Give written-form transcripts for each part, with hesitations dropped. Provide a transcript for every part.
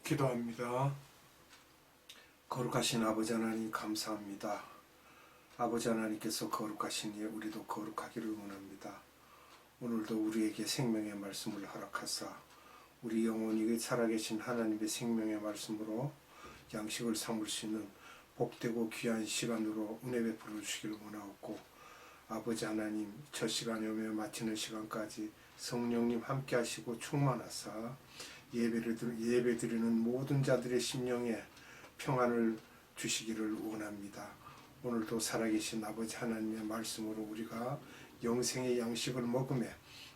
기도합니다. 거룩하신 아버지 하나님 감사합니다. 아버지 하나님께서 거룩하시니 우리도 거룩하기를 원합니다. 오늘도 우리에게 생명의 말씀을 허락하사 우리 영혼이 살아계신 하나님의 생명의 말씀으로 양식을 삼을 수 있는 복되고 귀한 시간으로 은혜 베풀어 주시기를 원하옵고, 아버지 하나님 첫 시간 오며 마치는 시간까지 성령님 함께 하시고 충만하사 예배 드리는 모든 자들의 심령에 평안을 주시기를 원합니다. 오늘도 살아계신 아버지 하나님의 말씀으로 우리가 영생의 양식을 먹으며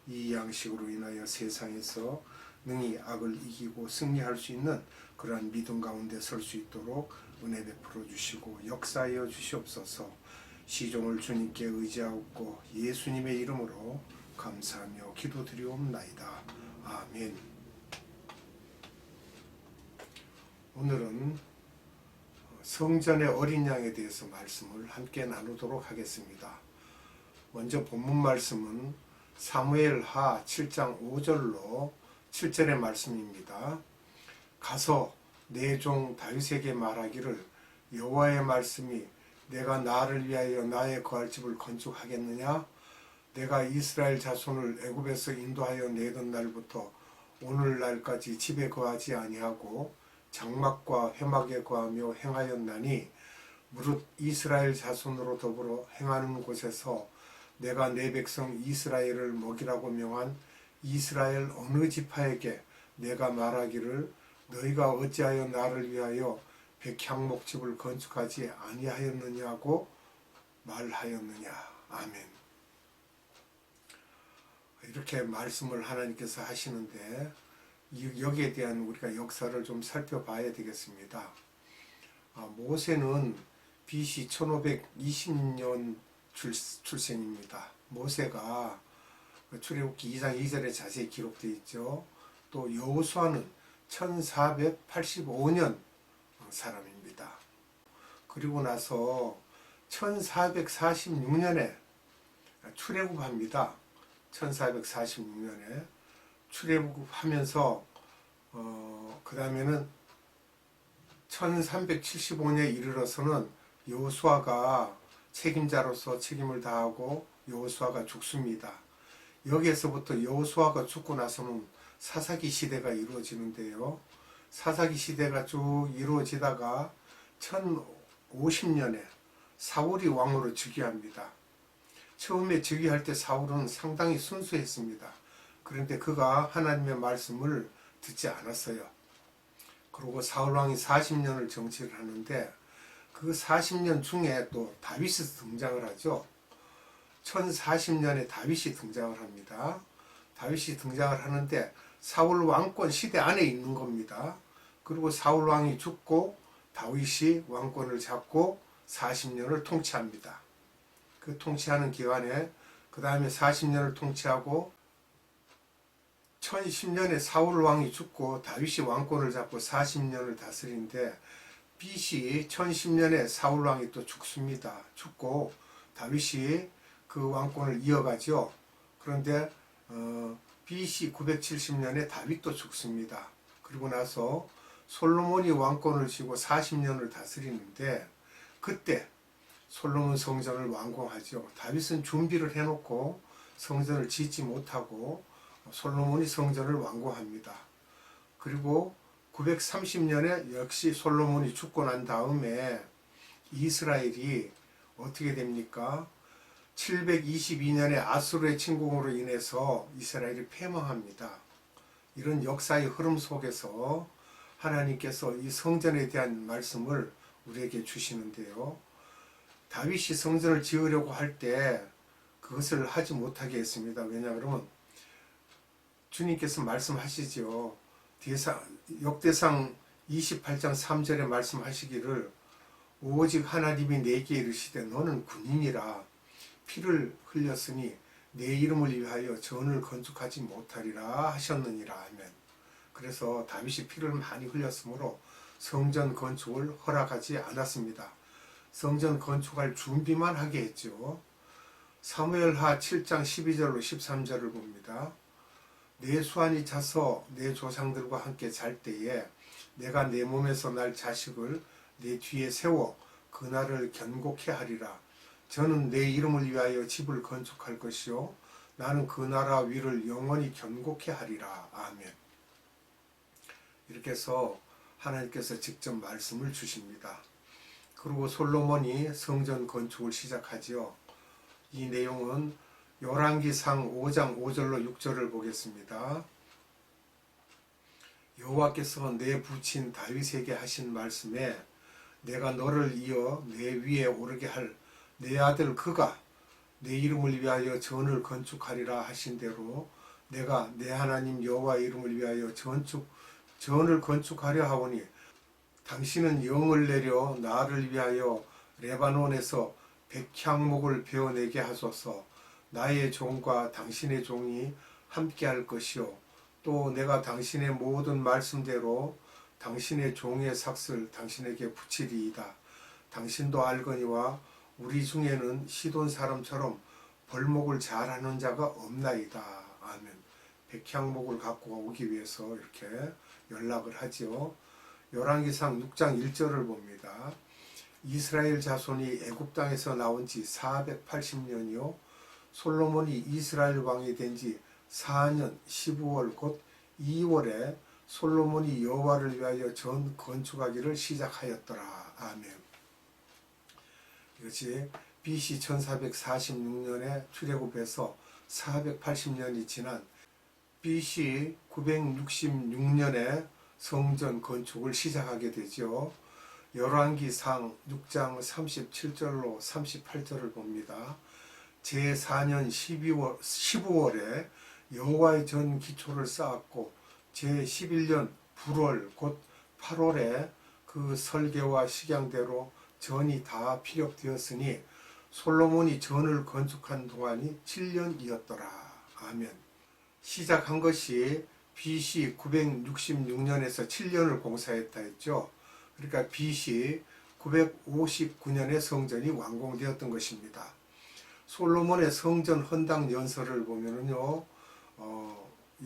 이 양식으로 인하여 세상에서 능히 악을 이기고 승리할 수 있는 그러한 믿음 가운데 설 수 있도록 은혜 베풀어 주시고 역사하여 주시옵소서. 시종을 주님께 의지하옵고 예수님의 이름으로 감사하며 기도드리옵나이다. 아멘. 오늘은 성전의 어린 양에 대해서 말씀을 함께 나누도록 하겠습니다. 먼저 본문 말씀은 사무엘하 7장 5절로 7절의 말씀입니다. 가서 내 종 다윗에게 말하기를 여호와의 말씀이 내가 나를 위하여 나의 거할 집을 건축하겠느냐? 내가 이스라엘 자손을 애굽에서 인도하여 내던 날부터 오늘날까지 집에 거하지 아니하고 장막과 회막에 거하며 행하였나니 무릇 이스라엘 자손으로 더불어 행하는 곳에서 내가 내 백성 이스라엘을 먹이라고 명한 이스라엘 어느 지파에게 내가 말하기를 너희가 어찌하여 나를 위하여 백향목집을 건축하지 아니하였느냐고 말하였느냐. 아멘. 이렇게 말씀을 하나님께서 하시는데 여기에 대한 우리가 역사를 좀 살펴봐야 되겠습니다. 모세는 BC 1520년 출생입니다. 모세가 출애굽기 2장 2절에 자세히 기록되어 있죠. 또 여호수아는 1485년 사람입니다. 그리고 나서 1446년에 출애굽합니다. 1446년에 출애굽하면서 그 다음에는 1375년에 이르러서는 여호수아가 책임자로서 책임을 다하고 여호수아가 죽습니다. 여기에서부터 여호수아가 죽고 나서는 사사기 시대가 이루어지는데요. 사사기 시대가 쭉 이루어지다가 1050년에 사울이 왕으로 즉위합니다. 처음에 즉위할 때 사울은 상당히 순수했습니다. 그런데 그가 하나님의 말씀을 듣지 않았어요. 그리고 사울왕이 40년을 정치를 하는데 그 40년 중에 또 다윗이 등장을 하죠. 1040년에 다윗이 등장을 합니다. 다윗이 등장을 하는데 사울 왕권 시대 안에 있는 겁니다. 그리고 사울 왕이 죽고 다윗이 왕권을 잡고 40년을 통치합니다. 그 통치하는 기간에 그 다음에 40년을 통치하고 1010년에 사울 왕이 죽고 다윗이 왕권을 잡고 40년을 다스리는데 BC 1010년에 사울 왕이 또 죽습니다. 죽고 다윗이 그 왕권을 이어가죠. 그런데 BC 970년에 다윗도 죽습니다. 그리고 나서 솔로몬이 왕권을 쥐고 40년을 다스리는데 그때 솔로몬 성전을 완공하죠. 다윗은 준비를 해놓고 성전을 짓지 못하고 솔로몬이 성전을 완공합니다. 그리고 930년에 역시 솔로몬이 죽고 난 다음에 이스라엘이 어떻게 됩니까? 722년에 아수르의 침공으로 인해서 이스라엘이 패망합니다. 이런 역사의 흐름 속에서 하나님께서 이 성전에 대한 말씀을 우리에게 주시는데요. 다윗이 성전을 지으려고 할 때 그것을 하지 못하게 했습니다. 왜냐하면 주님께서 말씀하시죠. 역대상 28장 3절에 말씀하시기를 오직 하나님이 내게 이르시되 너는 군인이라 피를 흘렸으니 내 이름을 위하여 전을 건축하지 못하리라 하셨느니라 하면, 그래서 다윗이 피를 많이 흘렸으므로 성전 건축을 허락하지 않았습니다. 성전 건축할 준비만 하게 했죠. 사무엘하 7장 12절로 13절을 봅니다. 내 수완이 차서 내 조상들과 함께 잘 때에 내가 내 몸에서 날 자식을 내 뒤에 세워 그 날을 견고케 하리라. 저는 내 이름을 위하여 집을 건축할 것이요 나는 그 나라 위를 영원히 견고케 하리라. 아멘. 이렇게 해서 하나님께서 직접 말씀을 주십니다. 그리고 솔로몬이 성전 건축을 시작하지요. 이 내용은 열왕기상 5장 5절로 6절을 보겠습니다. 여호와께서 내 부친 다윗에게 하신 말씀에 내가 너를 이어 내 위에 오르게 할 내 아들 그가 내 이름을 위하여 전을 건축하리라 하신 대로 내가 내 하나님 여호와의 이름을 위하여 전을 건축하려 하오니 당신은 영을 내려 나를 위하여 레바논에서 백향목을 베어내게 하소서. 나의 종과 당신의 종이 함께할 것이요 또 내가 당신의 모든 말씀대로 당신의 종의 삭슬 당신에게 붙이리이다. 당신도 알거니와 우리 중에는 시돈 사람처럼 벌목을 잘하는 자가 없나이다. 아멘. 백향목을 갖고 오기 위해서 이렇게 연락을 하지요. 열왕기상 6장 1절을 봅니다. 이스라엘 자손이 애굽 땅에서 나온 지 480년이요 솔로몬이 이스라엘 왕이 된 지 4년 15월 곧 2월에 솔로몬이 여호와를 위하여 전 건축하기를 시작하였더라. 아멘. 이것이 BC 1446년에 출애굽해서 480년이 지난 BC 966년에 성전 건축을 시작하게 되죠. 열왕기상 6장 37절로 38절을 봅니다. 제4년 15월에 여호와의 전 기초를 쌓았고 제11년 불월 곧 8월에 그 설계와 식양대로 전이 다 피력되었으니 솔로몬이 전을 건축한 동안이 7년이었더라. 아멘. 시작한 것이 BC 966년에서 7년을 공사했다 했죠. 그러니까 BC 959년에 성전이 완공되었던 것입니다. 솔로몬의 성전 헌당 연설을 보면은요,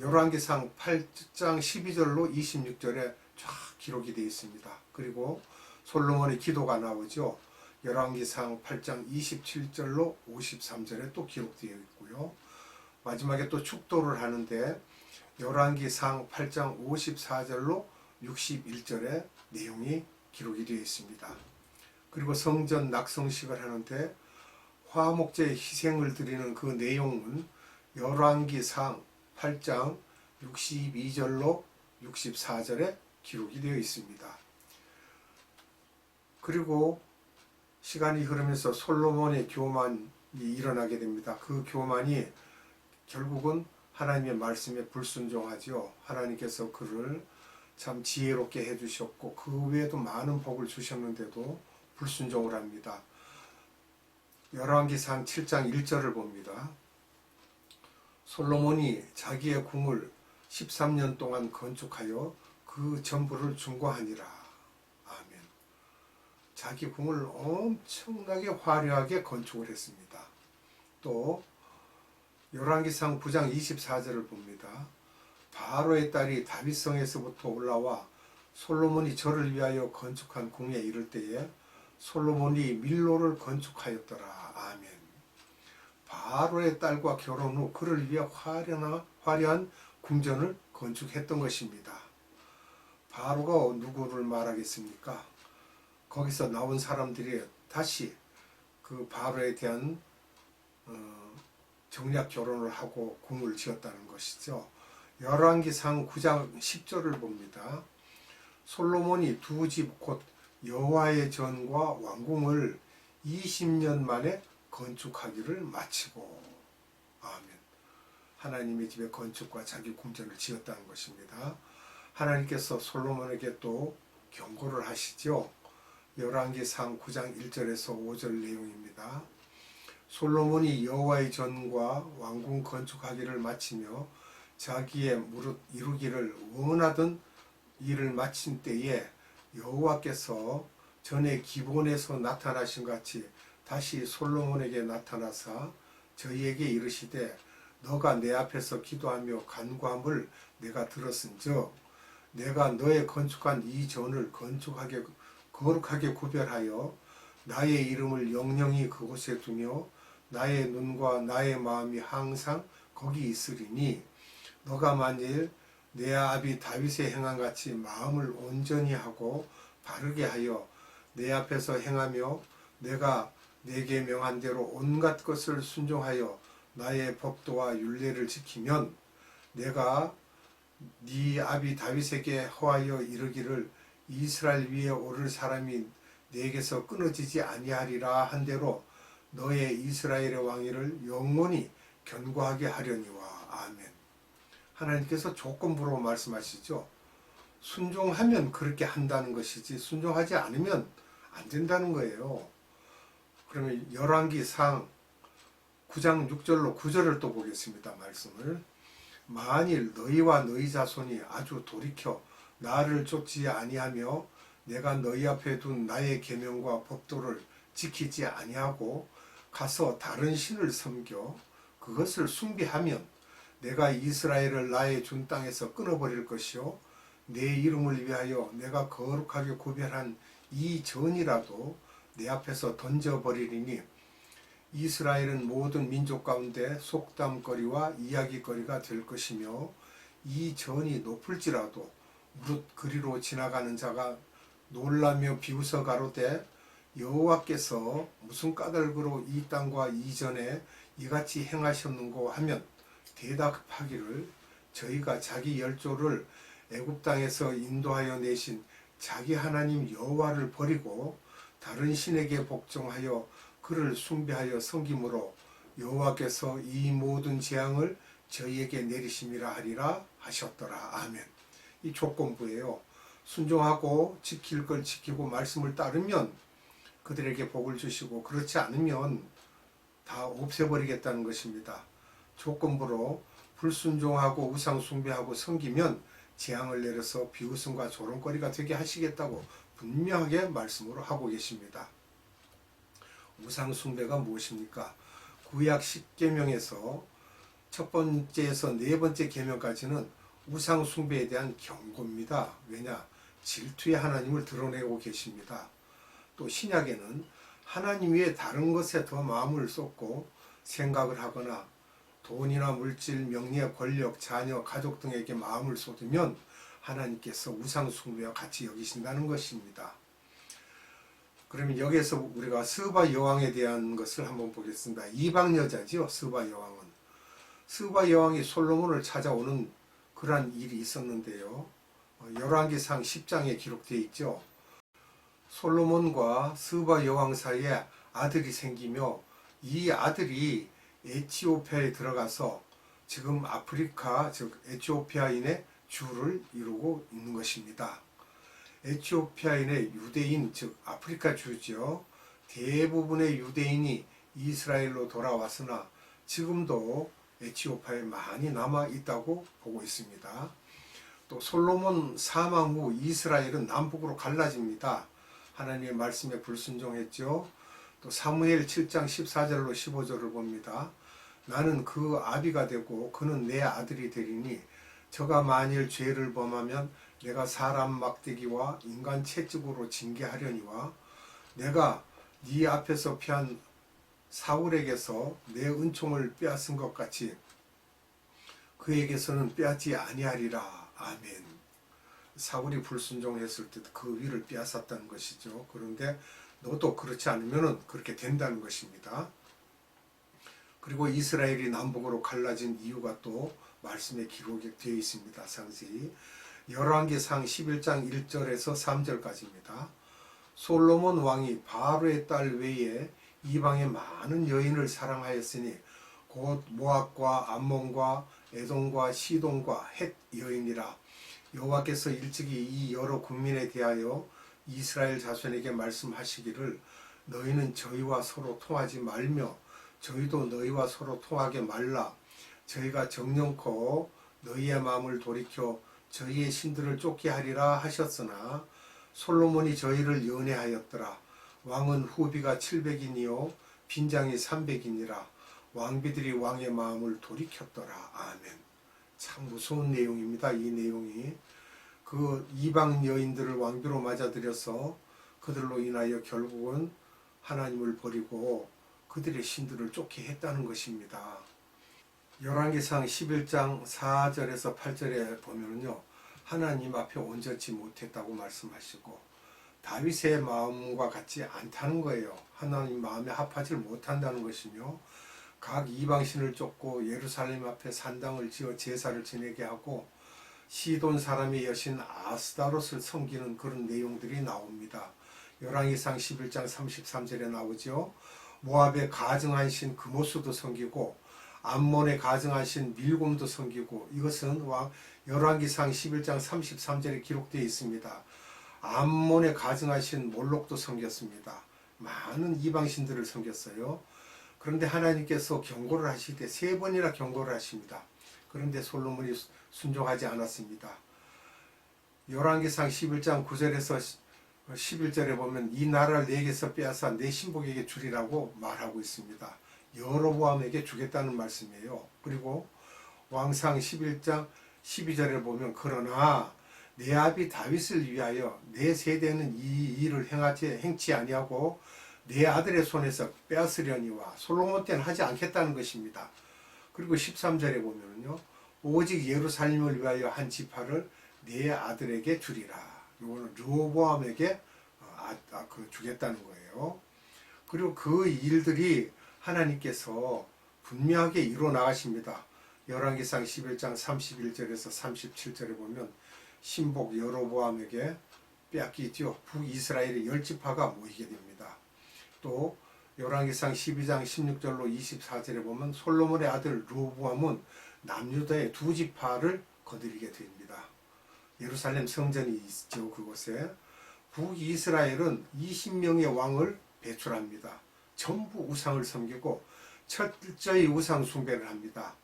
열왕기상 8장 12절로 26절에 쫙 기록이 되어 있습니다. 그리고 솔로몬의 기도가 나오죠. 열왕기상 8장 27절로 53절에 또 기록되어 있고요. 마지막에 또 축도를 하는데 열왕기상 8장 54절로 61절에 내용이 기록이 되어 있습니다. 그리고 성전 낙성식을 하는데 화목제의 희생을 드리는 그 내용은 열왕기상 8장 62절로 64절에 기록이 되어 있습니다. 그리고 시간이 흐르면서 솔로몬의 교만이 일어나게 됩니다. 그 교만이 결국은 하나님의 말씀에 불순종하죠. 하나님께서 그를 참 지혜롭게 해주셨고 그 외에도 많은 복을 주셨는데도 불순종을 합니다. 열왕기상 7장 1절을 봅니다. 솔로몬이 자기의 궁을 13년 동안 건축하여 그 전부를 중고하니라. 아멘. 자기 궁을 엄청나게 화려하게 건축을 했습니다. 또 열왕기상 9장 24절을 봅니다. 바로의 딸이 다윗성에서부터 올라와 솔로몬이 저를 위하여 건축한 궁에 이를 때에 솔로몬이 밀로를 건축하였더라. 아멘. 바로의 딸과 결혼 후 그를 위해 화려한 궁전을 건축했던 것입니다. 바로가 누구를 말하겠습니까? 거기서 나온 사람들이 다시 그 바로에 대한 정략 결혼을 하고 궁을 지었다는 것이죠. 열왕기상 9장 10절을 봅니다. 솔로몬이 두 집 곧 여호와의 전과 왕궁을 20년 만에 건축하기를 마치고. 아멘. 하나님의 집의 건축과 자기 궁전을 지었다는 것입니다. 하나님께서 솔로몬에게 또 경고를 하시죠. 열왕기상 9장 1절에서 5절 내용입니다. 솔로몬이 여호와의 전과 왕궁 건축하기를 마치며 자기의 무릇 이루기를 원하던 일을 마친 때에 여호와께서 전에 기본에서 나타나신 같이 다시 솔로몬에게 나타나사 저희에게 이르시되 너가 내 앞에서 기도하며 간구함을 내가 들었은즉 내가 너의 건축한 이 전을 거룩하게 구별하여 나의 이름을 영영히 그곳에 두며 나의 눈과 나의 마음이 항상 거기 있으리니 너가 만일 내 아비 다윗의 행한 같이 마음을 온전히 하고 바르게 하여 내 앞에서 행하며 내가 내게 명한 대로 온갖 것을 순종하여 나의 법도와 율례를 지키면 내가 네 아비 다윗에게 허하여 이르기를 이스라엘 위에 오를 사람이 내게서 끊어지지 아니하리라 한 대로 너의 이스라엘의 왕위를 영원히 견고하게 하려니와. 아멘. 하나님께서 조건부로 말씀하시죠. 순종하면 그렇게 한다는 것이지 순종하지 않으면 안 된다는 거예요. 그러면 열왕기상 9장 6절로 9절을 또 보겠습니다. 말씀을. 만일 너희와 너희 자손이 아주 돌이켜 나를 쫓지 아니하며 내가 너희 앞에 둔 나의 계명과 법도를 지키지 아니하고 가서 다른 신을 섬겨 그것을 숭배하면 내가 이스라엘을 나의 준 땅에서 끊어버릴 것이요 내 이름을 위하여 내가 거룩하게 구별한 이 전이라도 내 앞에서 던져버리리니 이스라엘은 모든 민족 가운데 속담거리와 이야기거리가 될 것이며 이 전이 높을지라도 무릇 그리로 지나가는 자가 놀라며 비웃어 가로되 여호와께서 무슨 까닭으로 이 땅과 이전에 이같이 행하셨는고 하면 대답하기를 저희가 자기 열조를 애굽 땅에서 인도하여 내신 자기 하나님 여호와를 버리고 다른 신에게 복종하여 그를 숭배하여 섬김으로 여호와께서 이 모든 재앙을 저희에게 내리심이라 하리라 하셨더라. 아멘. 이 조건부예요. 순종하고 지킬 걸 지키고 말씀을 따르면 그들에게 복을 주시고 그렇지 않으면 다 없애버리겠다는 것입니다. 조건부로 불순종하고 우상 숭배하고 섬기면 재앙을 내려서 비웃음과 조롱거리가 되게 하시겠다고 분명하게 말씀으로 하고 계십니다. 우상 숭배가 무엇입니까? 구약 10계명에서 첫 번째에서 네 번째 계명까지는 우상 숭배에 대한 경고입니다. 왜냐? 질투의 하나님을 드러내고 계십니다. 또 신약에는 하나님 외에 다른 것에 더 마음을 쏟고 생각을 하거나 돈이나 물질, 명예, 권력, 자녀, 가족 등에게 마음을 쏟으면 하나님께서 우상 숭배와 같이 여기신다는 것입니다. 그러면 여기에서 우리가 스바 여왕에 대한 것을 한번 보겠습니다. 이방 여자지요. 스바 여왕은. 스바 여왕이 솔로몬을 찾아오는 그러한 일이 있었는데요. 열왕기상 10장에 기록되어 있죠. 솔로몬과 스바 여왕 사이에 아들이 생기며 이 아들이 에티오피아에 들어가서 지금 아프리카 즉 에티오피아인의 주를 이루고 있는 것입니다. 에티오피아인의 유대인 즉 아프리카 주죠. 대부분의 유대인이 이스라엘로 돌아왔으나 지금도 에티오피아에 많이 남아 있다고 보고 있습니다. 또 솔로몬 사망 후 이스라엘은 남북으로 갈라집니다. 하나님의 말씀에 불순종했죠. 또 사무엘 7장 14절로 15절을 봅니다. 나는 그 아비가 되고 그는 내 아들이 되리니 저가 만일 죄를 범하면 내가 사람 막대기와 인간 채찍으로 징계하려니와 내가 네 앞에서 피한 사울에게서 내 은총을 빼앗은 것 같이 그에게서는 빼앗지 아니하리라. 아멘. 사울이 불순종했을 때 그 위를 빼앗았다는 것이죠. 그런데 너도 그렇지 않으면 그렇게 된다는 것입니다. 그리고 이스라엘이 남북으로 갈라진 이유가 또 말씀에 기록이 되어 있습니다. 상세히 열왕기상 11장 1절에서 3절까지입니다. 솔로몬 왕이 바로의 딸 외에 이방의 많은 여인을 사랑하였으니 곧 모압과 암몬과 에돔과 시돈과 헷 여인이라. 여호와께서 일찍이 이 여러 국민에 대하여 이스라엘 자손에게 말씀하시기를 너희는 저희와 서로 통하지 말며 저희도 너희와 서로 통하게 말라. 저희가 정령코 너희의 마음을 돌이켜 저희의 신들을 쫓게 하리라 하셨으나 솔로몬이 저희를 연애하였더라. 왕은 후비가 700인이요 빈장이 300이니라. 왕비들이 왕의 마음을 돌이켰더라. 아멘. 참 무서운 내용입니다. 이 내용이. 그 이방 여인들을 왕비로 맞아들여서 그들로 인하여 결국은 하나님을 버리고 그들의 신들을 쫓게 했다는 것입니다. 열왕기상 11장 4절에서 8절에 보면요, 하나님 앞에 온전치 못했다고 말씀하시고 다윗의 마음과 같지 않다는 거예요. 하나님 마음에 합하지 못한다는 것이며 각 이방신을 쫓고 예루살렘 앞에 산당을 지어 제사를 지내게 하고 시돈 사람의 여신 아스다롯을 섬기는 그런 내용들이 나옵니다. 열왕기상 11장 33절에 나오죠. 모압의 가증한 신 그모스도 섬기고 암몬의 가증한 신 밀곰도 섬기고, 이것은 열왕기상 11장 33절에 기록되어 있습니다. 암몬의 가증한 신 몰록도 섬겼습니다. 많은 이방신들을 섬겼어요. 그런데 하나님께서 경고를 하실 때 3번이나 경고를 하십니다. 그런데 솔로몬이 순종하지 않았습니다. 열왕기상 11장 9절에서 11절에 보면 이 나라를 내게서 빼앗아 내 신복에게 주리라고 말하고 있습니다. 여로보암에게 주겠다는 말씀이에요. 그리고 왕상 11장 12절에 보면 그러나 내 아비 다윗을 위하여 내 세대는 이 일을 행치 아니하고 내 아들의 손에서 빼앗으려니와 솔로몬 때는 하지 않겠다는 것입니다. 그리고 13절에 보면요, 오직 예루살렘을 위하여 한 지파를 내 아들에게 주리라. 이거는 르호보암에게 주겠다는 거예요. 그리고 그 일들이 하나님께서 분명하게 이루어 나가십니다. 열왕기상 11장 31절에서 37절에 보면 신복 여로보암에게 빼앗기죠. 북이스라엘의 10지파가 모이게 됩니다. 또 열왕기상 12장 16절로 24절에 보면 솔로몬의 아들 르호보암은 남유다의 2지파를 거느리게 됩니다. 예루살렘 성전이 있죠. 그곳에 북이스라엘은 20명의 왕을 배출합니다. 전부 우상을 섬기고 철저히 우상 숭배를 합니다.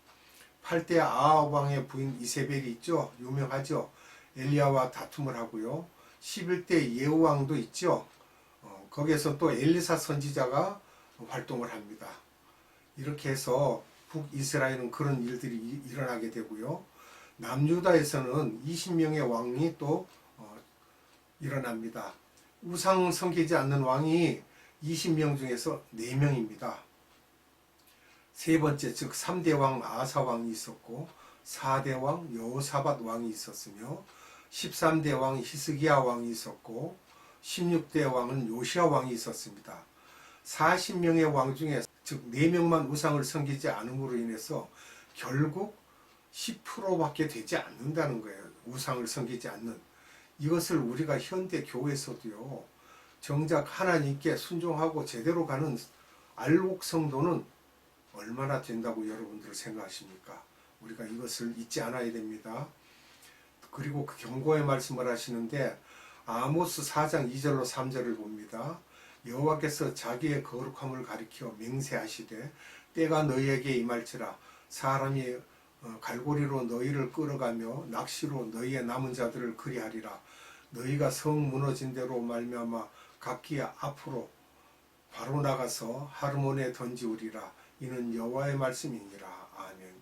8대 아합 왕의 부인 이세벨이 있죠. 유명하죠. 엘리야와 다툼을 하고요. 11대 예후 왕도 있죠. 거기에서 또 엘리사 선지자가 활동을 합니다. 이렇게 해서 북이스라엘은 그런 일들이 일어나게 되고요. 남유다에서는 20명의 왕이 또 일어납니다. 우상 섬기지 않는 왕이 20명 중에서 4명입니다. 세 번째, 즉 3대 왕 아사 왕이 있었고 4대 왕 여호사밧 왕이 있었으며 13대 왕 히스기야 왕이 있었고 16대 왕은 요시야 왕이 있었습니다. 40명의 왕 중에 즉 4명만 우상을 섬기지 않음으로 인해서 결국 10%밖에 되지 않는다는 거예요. 우상을 섬기지 않는. 이것을 우리가 현대 교회에서도요, 정작 하나님께 순종하고 제대로 가는 알곡 성도는 얼마나 된다고 여러분들 생각하십니까? 우리가 이것을 잊지 않아야 됩니다. 그리고 그 경고의 말씀을 하시는데 아모스 4장 2절로 3절을 봅니다. 여호와께서 자기의 거룩함을 가리켜 맹세하시되 때가 너희에게 임할지라 사람이 갈고리로 너희를 끌어가며 낚시로 너희의 남은 자들을 그리하리라. 너희가 성 무너진 대로 말미암아 각기 앞으로 바로 나가서 하르몬에 던지우리라. 이는 여호와의 말씀이니라. 아멘.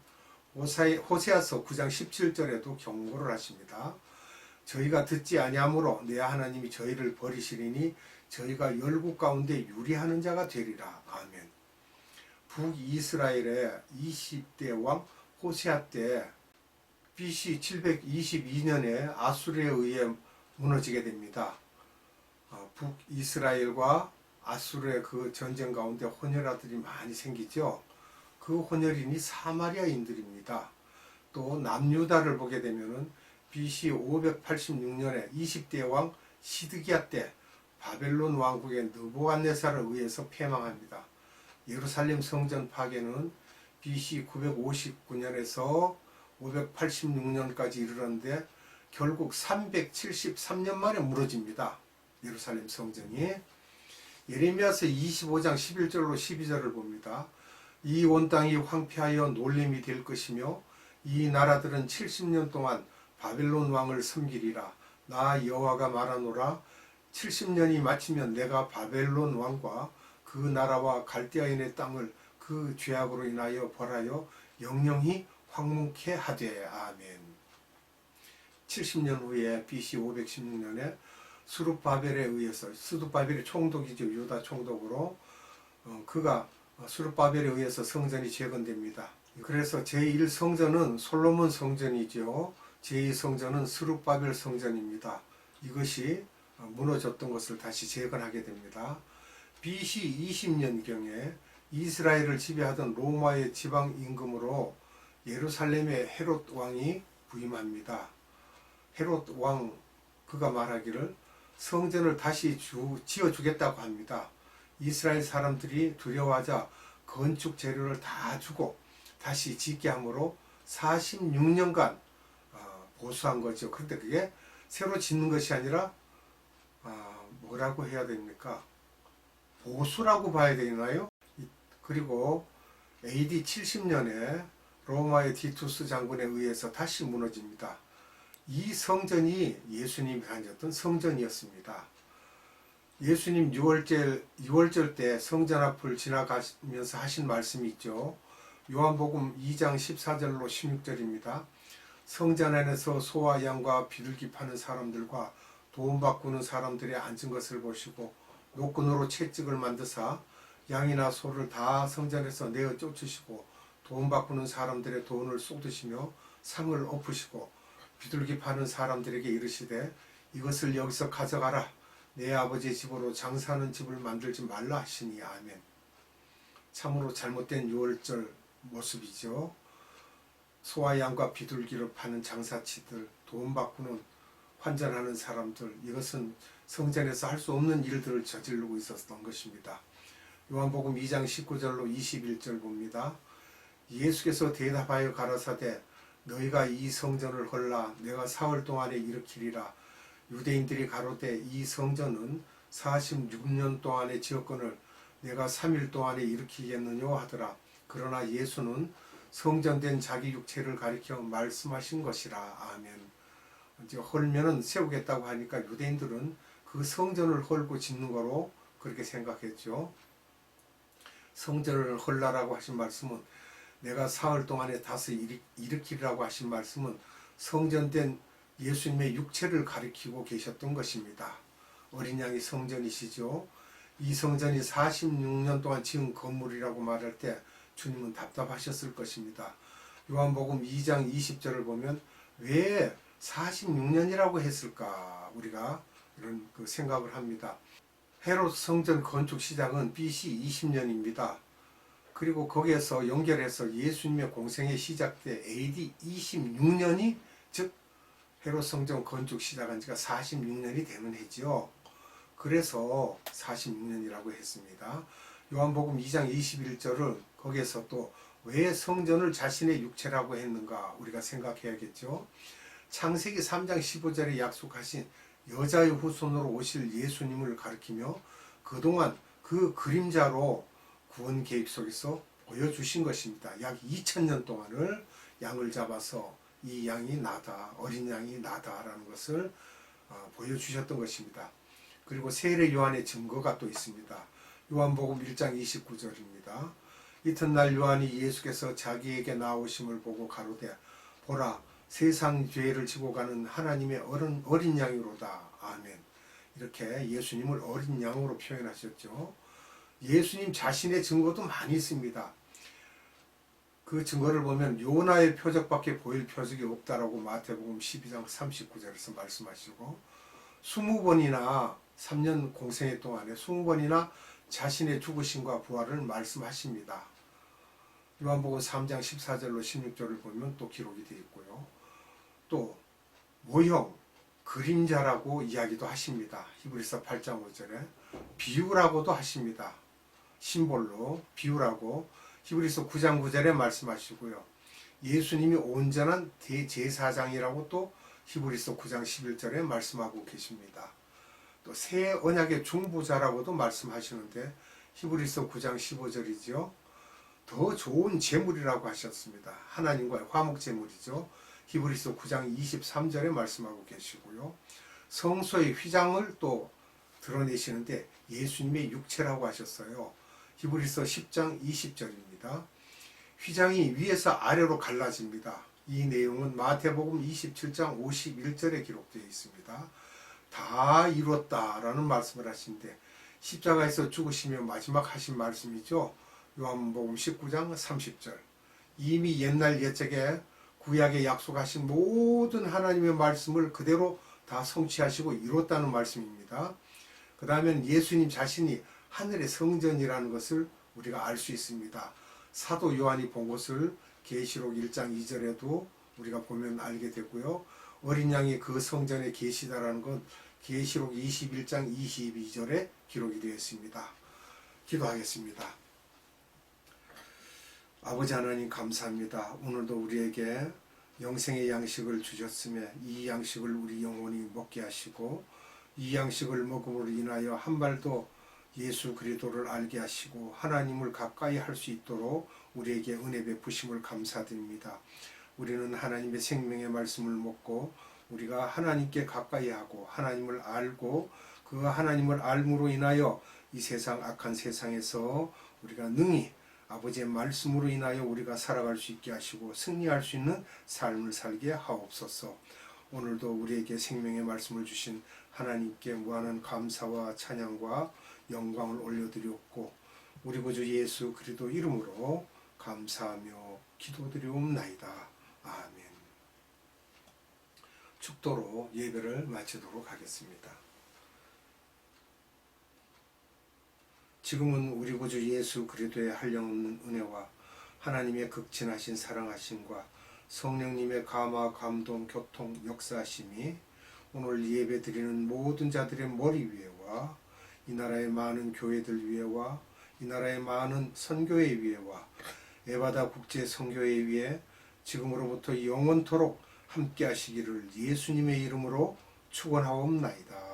호세아서 9장 17절에도 경고를 하십니다. 저희가 듣지 아니하므로 내 하나님이 저희를 버리시리니 저희가 열국 가운데 유리하는 자가 되리라. 아멘. 북이스라엘의 20대 왕 호세아 때 BC 722년에 아수르에 의해 무너지게 됩니다. 북이스라엘과 아수르의 그 전쟁 가운데 혼혈아들이 많이 생기죠. 그 혼혈인이 사마리아인들입니다. 또 남유다를 보게 되면은 BC 586년에 20대 왕 시드기야 때 바벨론 왕국의 느부갓네살에 의해서 패망합니다. 예루살렘 성전 파괴는 BC 959년에서 586년까지 이르렀는데 결국 373년 만에 무너집니다. 예루살렘 성전이. 예레미야서 25장 11절로 12절을 봅니다. 이 온 땅이 황폐하여 놀림이 될 것이며 이 나라들은 70년 동안 바벨론 왕을 섬기리라. 나 여호와가 말하노라. 70년이 마치면 내가 바벨론 왕과 그 나라와 갈대아인의 땅을 그 죄악으로 인하여 벌하여 영영히 황무케 하되. 아멘. 70년 후에 BC 516년에 수룹바벨에 의해서, 수룹바벨이 총독이죠. 유다 총독으로 그가 수룹바벨에 의해서 성전이 재건됩니다. 그래서 제1성전은 솔로몬 성전이죠. 제2성전은 수룹바벨 성전입니다. 이것이 무너졌던 것을 다시 재건하게 됩니다. BC 20년경에 이스라엘을 지배하던 로마의 지방 임금으로 예루살렘의 헤롯 왕이 부임합니다. 헤롯 왕 그가 말하기를 성전을 다시 지어주겠다고 합니다. 이스라엘 사람들이 두려워하자 건축 재료를 다 주고 다시 짓게 함으로 46년간 보수한 거죠. 그런데 그게 새로 짓는 것이 아니라 뭐라고 해야 됩니까? 보수라고 봐야 되나요? 그리고 AD 70년에 로마의 디투스 장군에 의해서 다시 무너집니다. 이 성전이 예수님이 다녔던 성전이었습니다. 예수님 6월절 때 성전 앞을 지나가면서 하신 말씀이 있죠. 요한복음 2장 14절로 16절입니다. 성전 안에서 소와 양과 비둘기 파는 사람들과 돈 바꾸는 사람들이 앉은 것을 보시고 노끈으로 채찍을 만드사 양이나 소를 다 성전에서 내어 쫓으시고 돈 바꾸는 사람들의 돈을 쏟으시며 상을 엎으시고 비둘기 파는 사람들에게 이르시되 이것을 여기서 가져가라. 내 아버지의 집으로 장사하는 집을 만들지 말라 하시니 아멘. 참으로 잘못된 6월절 모습이죠. 소와 양과 비둘기를 파는 장사치들, 돈 바꾸는 환전하는 사람들, 이것은 성전에서 할 수 없는 일들을 저지르고 있었던 것입니다. 요한복음 2장 19절로 21절 봅니다. 예수께서 대답하여 가라사대 너희가 이 성전을 헐라 내가 사흘 동안에 일으키리라. 유대인들이 가로되 이 성전은 46년 동안에 지었거늘 내가 3일 동안에 일으키겠느냐 하더라. 그러나 예수는 성전된 자기 육체를 가리켜 말씀하신 것이라. 아멘. 이제 헐면은 세우겠다고 하니까 유대인들은 그 성전을 헐고 짓는 거로 그렇게 생각했죠. 성전을 헐라라고 하신 말씀은 내가 사흘 동안에 다시 일으키라고 하신 말씀은 성전된 예수님의 육체를 가리키고 계셨던 것입니다. 어린 양이 성전이시죠. 이 성전이 46년 동안 지은 건물이라고 말할 때 주님은 답답하셨을 것입니다. 요한복음 2장 20절을 보면 왜 46년이라고 했을까? 우리가 이런 생각을 합니다. 헤롯 성전 건축 시작은 BC 20년입니다. 그리고 거기에서 연결해서 예수님의 공생의 시작 때 AD 26년이 즉 헤롯 성전 건축 시작한 지가 46년이 되는 해지요. 그래서 46년이라고 했습니다. 요한복음 2장 21절은 거기에서 또 왜 성전을 자신의 육체라고 했는가 우리가 생각해야겠죠. 창세기 3장 15절에 약속하신 여자의 후손으로 오실 예수님을 가리키며 그동안 그 그림자로 구원 계획 속에서 보여주신 것입니다. 약 2000년 동안을 양을 잡아서 이 양이 나다, 어린 양이 나다라는 것을 보여주셨던 것입니다. 그리고 세례 요한의 증거가 또 있습니다. 요한복음 1장 29절입니다. 이튿날 요한이 예수께서 자기에게 나오심을 보고 가로되 보라 세상 죄를 지고 가는 하나님의 어린 양이로다. 아멘. 이렇게 예수님을 어린 양으로 표현하셨죠. 예수님 자신의 증거도 많이 있습니다. 그 증거를 보면 요나의 표적밖에 보일 표적이 없다라고 마태복음 12장 39절에서 말씀하시고 20번이나 3년 공생애 동안에 20번이나 자신의 죽으심과 부활을 말씀하십니다. 요한복음 3장 14절로 16절을 보면 또 기록이 되어 있고요. 또 모형, 그림자라고 이야기도 하십니다. 히브리서 8장 5절에 비유라고도 하십니다. 심볼로 비유라고 히브리서 9장 9절에 말씀하시고요. 예수님이 온전한 대제사장이라고 또 히브리서 9장 11절에 말씀하고 계십니다. 또 새 언약의 중보자라고도 말씀하시는데 히브리서 9장 15절이죠. 더 좋은 제물이라고 하셨습니다. 하나님과의 화목 제물이죠. 히브리서 9장 23절에 말씀하고 계시고요. 성소의 휘장을 또 드러내시는데 예수님의 육체라고 하셨어요. 히브리서 10장 20절입니다. 휘장이 위에서 아래로 갈라집니다. 이 내용은 마태복음 27장 51절에 기록되어 있습니다. 다 이뤘다라는 말씀을 하신데 십자가에서 죽으시며 마지막 하신 말씀이죠. 요한복음 19장 30절. 이미 옛날 옛적에 구약에 약속하신 모든 하나님의 말씀을 그대로 다 성취하시고 이뤘다는 말씀입니다. 그 다음엔 예수님 자신이 하늘의 성전이라는 것을 우리가 알 수 있습니다. 사도 요한이 본 것을 계시록 1장 2절에도 우리가 보면 알게 되고요. 어린 양이 그 성전에 계시다라는 건 계시록 21장 22절에 기록이 되어 있습니다. 기도하겠습니다. 아버지 하나님 감사합니다. 오늘도 우리에게 영생의 양식을 주셨음에 이 양식을 우리 영혼이 먹게 하시고 이 양식을 먹음으로 인하여 한 발도 예수 그리스도를 알게 하시고 하나님을 가까이 할 수 있도록 우리에게 은혜 베푸심을 감사드립니다. 우리는 하나님의 생명의 말씀을 먹고 우리가 하나님께 가까이 하고 하나님을 알고 그 하나님을 알므로 인하여 이 세상 악한 세상에서 우리가 능히 아버지의 말씀으로 인하여 우리가 살아갈 수 있게 하시고 승리할 수 있는 삶을 살게 하옵소서. 오늘도 우리에게 생명의 말씀을 주신 하나님께 무한한 감사와 찬양과 영광을 올려드렸고 우리 구주 예수 그리스도 이름으로 감사하며 기도드리옵나이다. 아멘. 축도로 예배를 마치도록 하겠습니다. 지금은 우리 구주 예수 그리스도의 한량없는 은혜와 하나님의 극진하신 사랑하심과 성령님의 감화, 감동, 교통, 역사하심이 오늘 예배 드리는 모든 자들의 머리 위에와 이 나라의 많은 교회들 위에와 이 나라의 많은 선교회 위에와 에바다 국제 선교회 위에 지금으로부터 영원토록 함께 하시기를 예수님의 이름으로 축원하옵나이다.